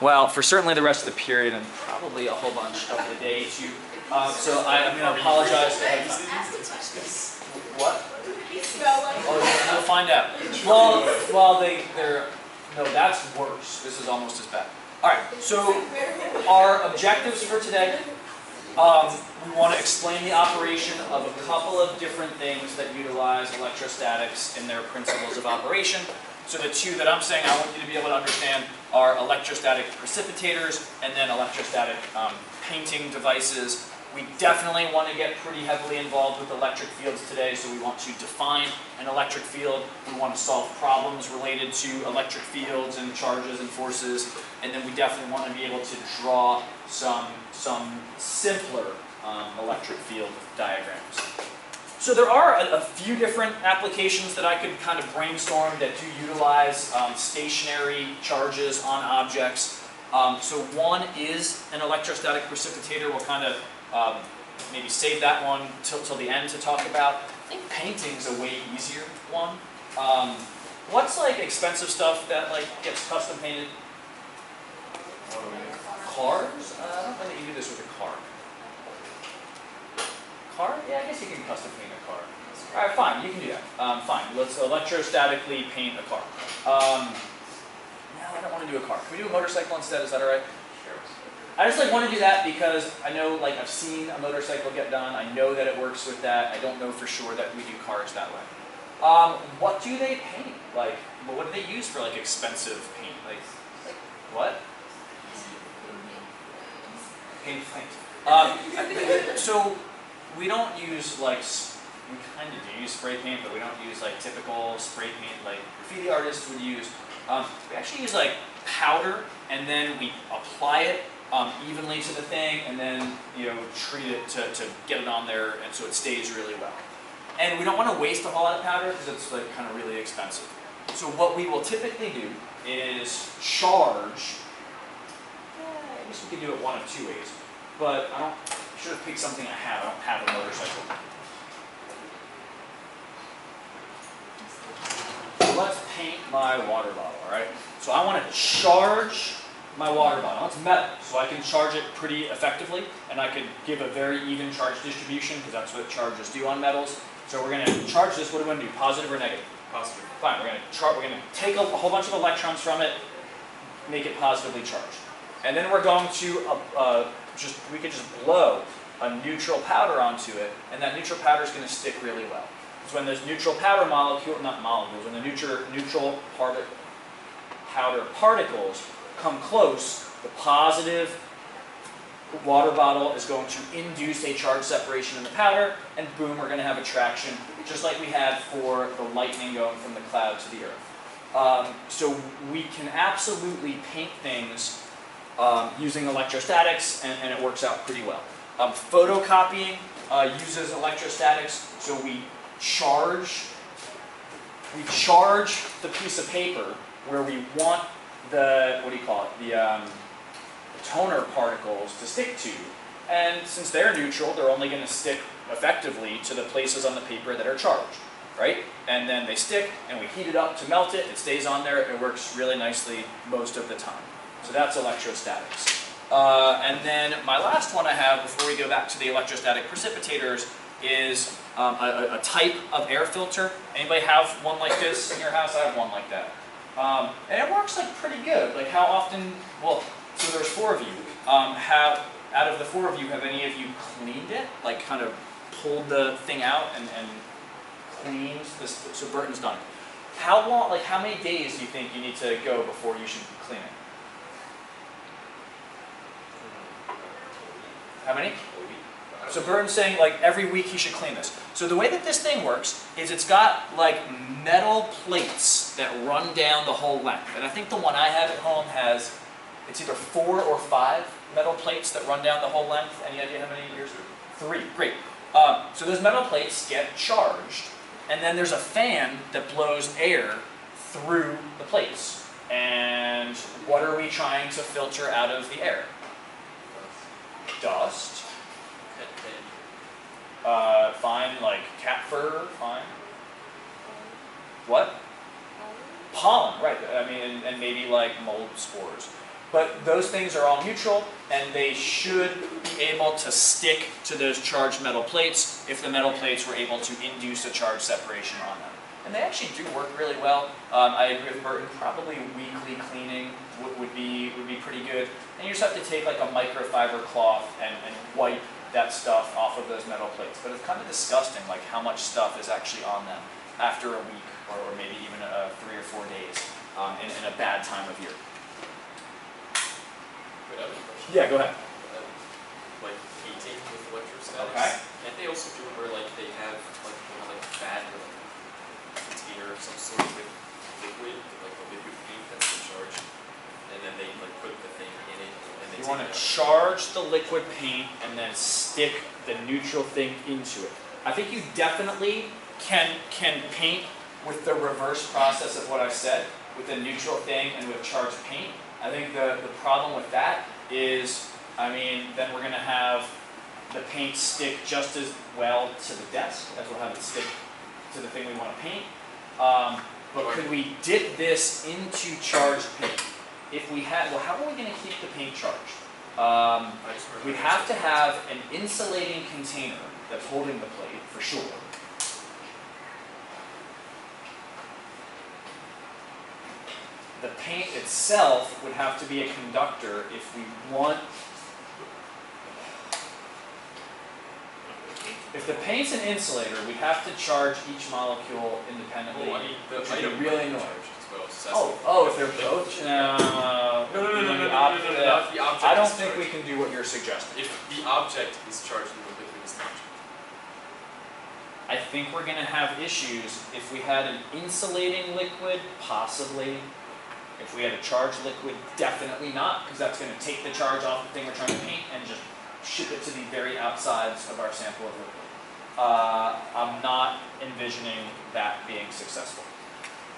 Well, for certainly the rest of the period and probably a whole bunch of the day too. So I'm going to apologize. What? Oh, we'll find out. Well, they're no, that's worse. This is almost as bad. All right. So our objectives for today. We want to explain the operation of a couple of different things that utilize electrostatics in their principles of operation. So the two that I'm saying I want you to be able to understand are electrostatic precipitators and then electrostatic painting devices. We definitely want to get pretty heavily involved with electric fields today, so we want to define an electric field. We want to solve problems related to electric fields and charges and forces, and then we definitely want to be able to draw some simpler electric field diagrams. So there are a few different applications that I could kind of brainstorm that do utilize stationary charges on objects. So one is an electrostatic precipitator. We'll kind of maybe save that one till the end to talk about. I think painting's a way easier one. What's like expensive stuff that like gets custom painted? Cars? I don't know that you do this with a car. Car? Yeah, I guess you can custom paint a car. All right, fine, you can do that. Fine, let's electrostatically paint a car. No, I don't want to do a car. Can we do a motorcycle instead? Is that all right? Sure. I just want to do that because I know I've seen a motorcycle get done. I know that it works with that. I don't know for sure that we do cars that way. What do they paint? What do they use for expensive paint? What? Paint. So we don't use we kind of do use spray paint, but we don't use typical spray paint like graffiti artists would use. We actually use powder, and then we apply it evenly to the thing, and then treat it to get it on there, and so it stays really well. And we don't want to waste a whole lot of powder because it's kind of really expensive. So what we will typically do is charge. I guess we could do it one of two ways, but I should have picked something I have. I don't have a motorcycle. So let's paint my water bottle, all right? So I want to charge my water bottle. It's metal, so I can charge it pretty effectively, and I could give a very even charge distribution because that's what charges do on metals. So we're going to charge this. What do we want to do? Positive or negative? Positive. Fine. We're going to take a whole bunch of electrons from it, make it positively charged, and then we're going to we could just blow a neutral powder onto it, and that neutral powder is going to stick really well. So when those neutral powder molecules, when the neutral powder particles come close, the positive water bottle is going to induce a charge separation in the powder, and boom, we're going to have attraction, just like we had for the lightning going from the cloud to the earth. So we can absolutely paint things using electrostatics, and it works out pretty well. Photocopying uses electrostatics, so we charge the piece of paper where we want the, the toner particles to stick to, and since they're neutral, they're only going to stick effectively to the places on the paper that are charged, right? And then they stick, and we heat it up to melt it, it stays on there, it works really nicely most of the time. So that's electrostatics. And then my last one I have before we go back to the electrostatic precipitators is a type of air filter. Anybody have one like this in your house? I have one like that. And it works pretty good. How often, so there's four of you. Out of the four of you, have any of you cleaned it? Kind of pulled the thing out and cleaned this? So Burton's done it. How long, how many days do you think you need to go before you should clean it? How many? So Burton's saying every week he should clean this. So the way that this thing works is it's got metal plates that run down the whole length. And I think the one I have at home has, it's either 4 or 5 metal plates that run down the whole length. Any idea how many yours? 3, great. So those metal plates get charged, and then there's a fan that blows air through the plates. And what are we trying to filter out of the air? Dust. Fine, cat fur, fine. What? Pollen, right. I mean, and maybe mold spores. But those things are all neutral, and they should be able to stick to those charged metal plates if the metal plates were able to induce a charge separation on them. And they actually do work really well. I agree with Burton, probably weekly cleaning would be pretty good. And you just have to take like a microfiber cloth and wipe that stuff off of those metal plates. But it's kind of disgusting like how much stuff is actually on them after a week or maybe even 3 or 4 days in a bad time of year. Wait, I have a question. Yeah, go ahead. Like painting with electrostatics. Okay. Can't they also do it where like they have like fat or like container of some sort of liquid, like a liquid paint that's been charged, and then they like put the thing in it and they You take want to it out. charge the liquid paint and then stick the neutral thing into it. I think you definitely can paint with the reverse process of what I said, with the neutral thing and with charged paint. I think the problem with that is, I mean, then we're going to have the paint stick just as well to the desk as we'll have it stick to the thing we want to paint. But could we dip this into charged paint? If we had, well, how are we going to keep the paint charged? We'd have to have an insulating container that's holding the plate for sure. The paint itself would have to be a conductor if we want. If the paint's an insulator, we'd have to charge each molecule independently, Oh, I mean, which I would don't be really know. annoying. Well, If they're both. No, not the object. I don't is think we charged. can do what you're suggesting. If the object is charged and the liquid is not charged. I think we're going to have issues if we had an insulating liquid, possibly. If we had a charged liquid, definitely not, because that's going to take the charge off the thing we're trying to paint and just ship it to the very outsides of our sample of liquid. I'm not envisioning that being successful.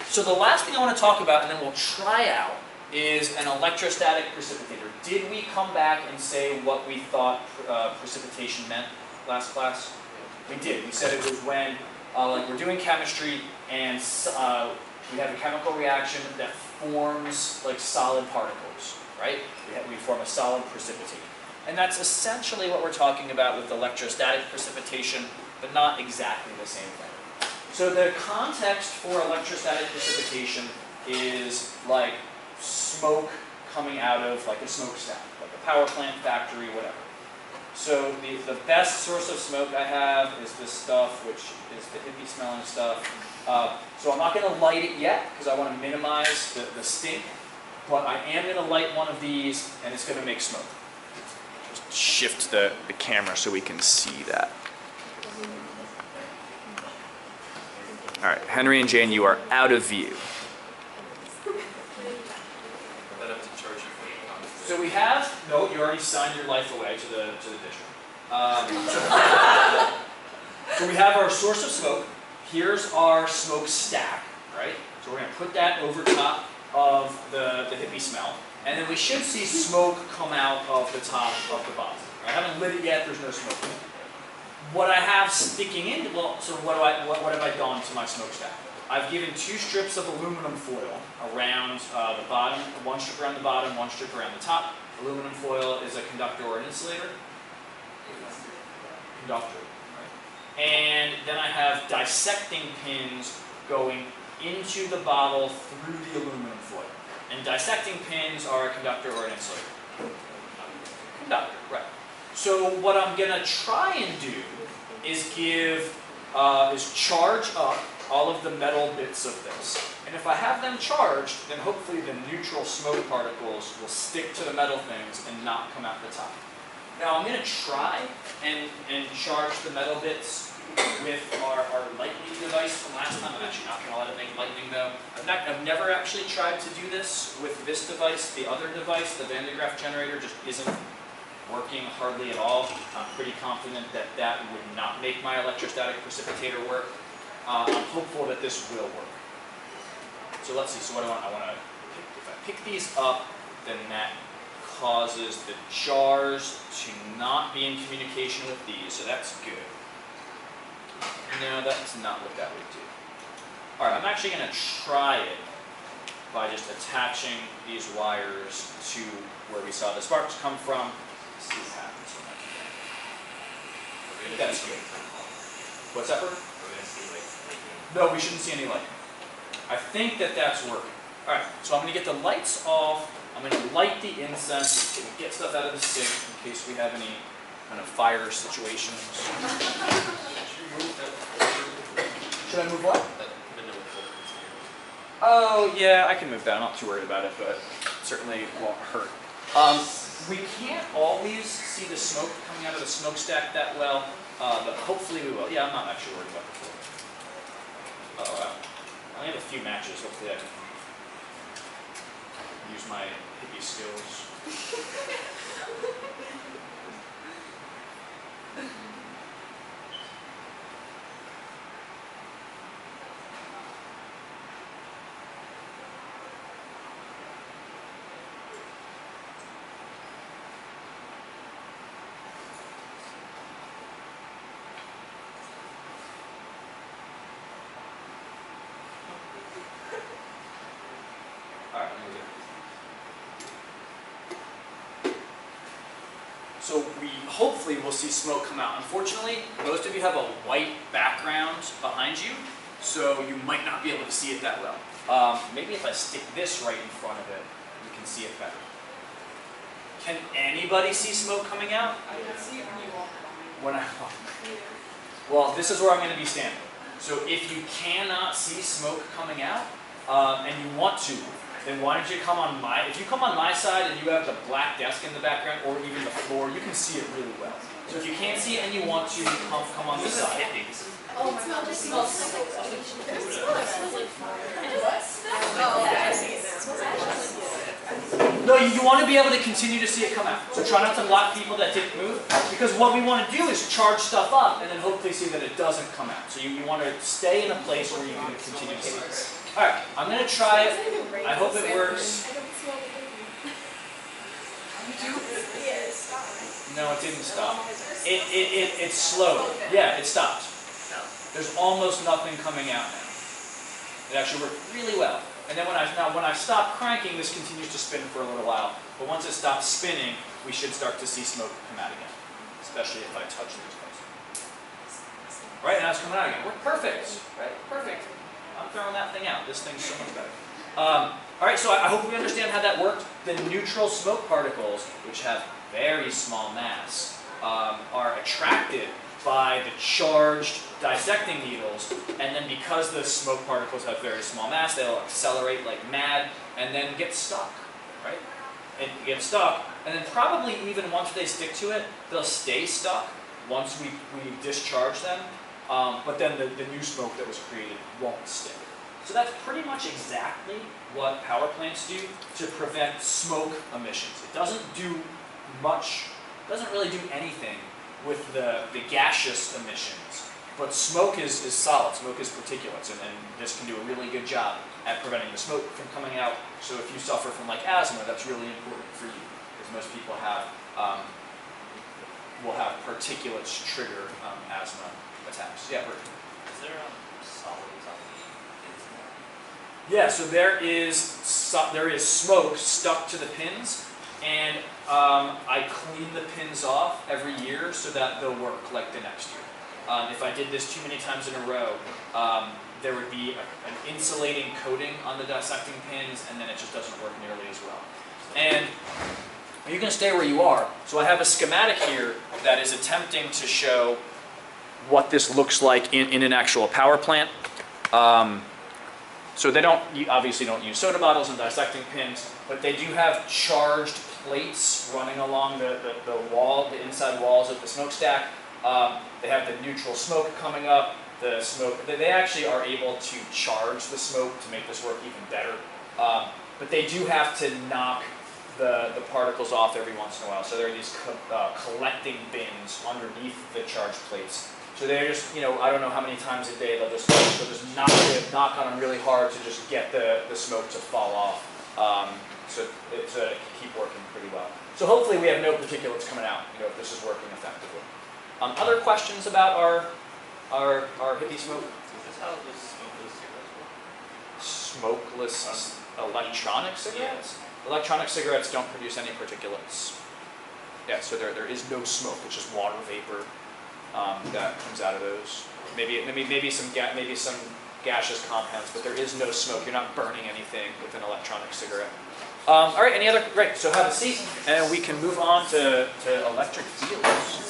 So the last thing I want to talk about, and then we'll try out, is an electrostatic precipitator. Did we come back and say what we thought precipitation meant last class? We did. We said it was when like we're doing chemistry and we have a chemical reaction that forms like solid particles, right? We form a solid precipitate. And that's essentially what we're talking about with electrostatic precipitation, but not exactly the same thing. So the context for electrostatic precipitation is like smoke coming out of like a smokestack, like a power plant, factory, whatever. So the best source of smoke I have is this stuff, which is the hippie smelling stuff. So I'm not going to light it yet because I want to minimize the stink, but I am going to light one of these and it's going to make smoke. Just shift the camera so we can see that. All right, Henry and Jane, you are out of view. I'd have to charge you for the object. So we have, no, you already signed your life away to the district. So we have our source of smoke. Here's our smoke stack, right? So we're going to put that over top of the hippie smell. And then we should see smoke come out of the top of the bottom. I haven't lit it yet, there's no smoke in it. What I have sticking in, well, so what have I done to my smokestack? I've given 2 strips of aluminum foil around the bottom, 1 strip around the bottom, 1 strip around the top. Aluminum foil is a conductor or an insulator. Conductor, right? And then I have dissecting pins going into the bottle through the aluminum foil. And dissecting pins are a conductor or an insulator. Conductor, right. So what I'm going to try and do is charge up all of the metal bits of this. And if I have them charged, then hopefully the neutral smoke particles will stick to the metal things and not come out the top. Now I'm going to try and charge the metal bits with our lightning device from last time. I'm actually not going to let it make lightning though. I've never actually tried to do this with this device. The other device, the Van de Graaff generator, just isn't working hardly at all. I'm pretty confident that that would not make my electrostatic precipitator work. I'm hopeful that this will work. So let's see, so what do I want to pick? If I pick these up, then that causes the jars to not be in communication with these, so that's good. No, that's not what that would do. Alright, I'm actually going to try it by just attaching these wires to where we saw the sparks come from. Let's see what happens when I do that. That's good. What's that, Bert? No, we shouldn't see any light. I think that that's working. All right, so I'm going to get the lights off. I'm going to light the incense, get stuff out of the stick in case we have any kind of fire situations. Should I move what? Oh, yeah, I can move that. I'm not too worried about it, but certainly won't hurt. We can't always see the smoke coming out of the smokestack that well, but hopefully we will. Yeah, I'm not actually worried about it. Oh, wow. I only have a few matches. Hopefully I can use my hippie skills. So we hopefully will see smoke come out. Unfortunately, most of you have a white background behind you, so you might not be able to see it that well. Maybe if I stick this right in front of it, we can see it better. Can anybody see smoke coming out? I can see it when you walk behind. When I walk. Well, this is where I'm going to be standing. So if you cannot see smoke coming out, and you want to, then why don't you come on if you come on my side and you have the black desk in the background or even the floor, you can see it really well. So if you can't see it and you want to, come on this side. Oh my god, this smells so good. No, you want to be able to continue to see it come out. So try not to block people that didn't move, because what we want to do is charge stuff up and then hopefully see that it doesn't come out. So you want to stay in a place where you can continue to see it. Alright, I'm going to try it. I hope it works. No, it didn't stop. It slowed. Yeah, it stopped. There's almost nothing coming out now. It actually worked really well. And then when I stop cranking, this continues to spin for a little while. But once it stops spinning, we should start to see smoke come out again. Especially if I touch these places. Right, now it's coming out again. We're perfect. Right, perfect. I'm throwing that thing out. This thing's so much better. Alright, so I hope we understand how that worked. The neutral smoke particles, which have very small mass, are attracted by the charged dissecting needles, and then because the smoke particles have very small mass, they'll accelerate like mad, and then get stuck, right? And get stuck, and then probably even once they stick to it, they'll stay stuck once we discharge them, but then the new smoke that was created won't stick. So that's pretty much exactly what power plants do to prevent smoke emissions. It doesn't do much, doesn't really do anything with the gaseous emissions, but smoke is solid, smoke is particulates, and this can do a really good job at preventing the smoke from coming out. So if you suffer from like asthma, that's really important for you, because most people will have particulates trigger asthma attacks. Yeah, Bert? Is there solids on the inside? Yeah, so there is smoke stuck to the pins, and I clean the pins off every year so that they'll work like the next year. If I did this too many times in a row, there would be an insulating coating on the dissecting pins, and then it just doesn't work nearly as well. And you can stay where you are. So I have a schematic here that is attempting to show what this looks like in an actual power plant. So they obviously don't use soda bottles and dissecting pins, but they do have charged plates running along the inside walls of the smokestack. They have the neutral smoke coming up. The smoke, they actually are able to charge the smoke to make this work even better. But they do have to knock the particles off every once in a while. So there are these collecting bins underneath the charged plates. So they're just, I don't know how many times a day they'll just knock on them really hard to just get the smoke to fall off. So it can keep working pretty well. So hopefully we have no particulates coming out, if this is working effectively. Other questions about our hippie smoke? Is this how the smokeless cigarettes work? Smokeless. electronic cigarettes? Electronic cigarettes don't produce any particulates. Yeah, so there is no smoke. It's just water vapor that comes out of those. Maybe some gaseous compounds, but there is no smoke. You're not burning anything with an electronic cigarette. All right, any other? Great. So have a seat, and we can move on to electric fields.